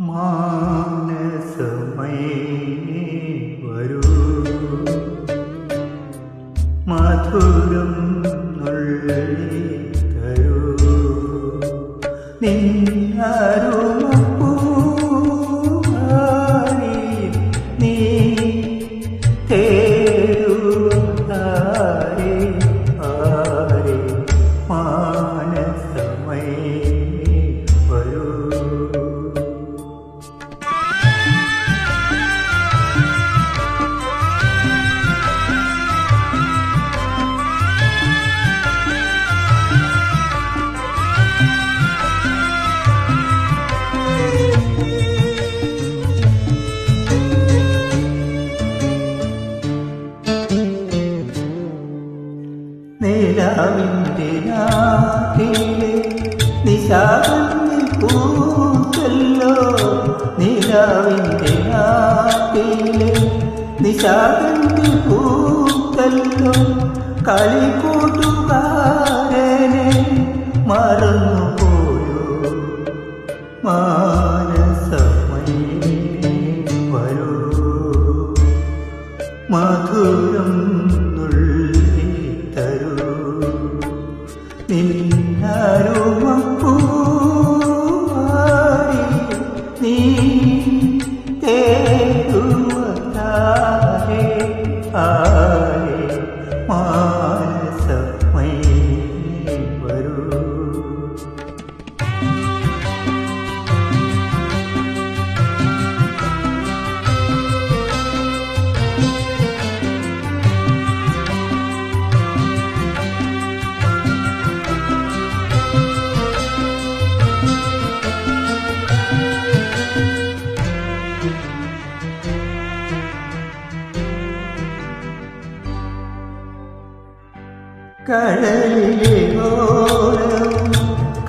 മാനസമേ വരൂ, മധുരം നുള്ളി തരൂ, നിന്നരുമപ്പൂവായി നീ തേടുവാരേ ആരേ. മാനസമേ വരൂ. നിലാവിൻ്റെ നാട്ടിലെ നിശാഗന്ധി പൂത്തല്ലോ, നിലാവിൻ്റെ നാട്ടിലെ നിശാഗന്ധി പൂത്തല്ലോ. കളിക്കൂട്ടുകാരനെ മറന്നുപോയോ, മാനസമേ വരൂ, മധുരം നുള്ളി തരൂ, നിന്നരുമപ്പൂവായി നീ തേടുവാരേ ആരേ. മാനസമേ വരൂ. കടലിലെ ഓരവും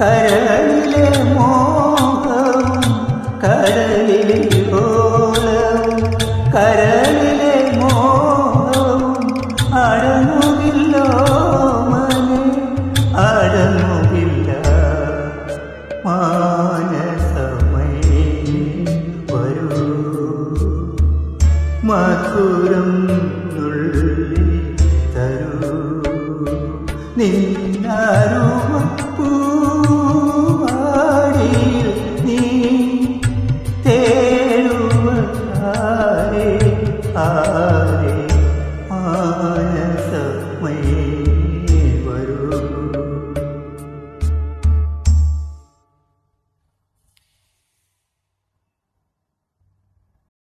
കരളിലെ മോഹവും, കടലിലെ ഓരവും കരളിലെ മോഹവും അടങ്ങുകില്ലോ മനെ അടങ്ങുകില്ല. മാനസമേ വരൂ, മധുരം നുള്ളി തരൂ, നിൻ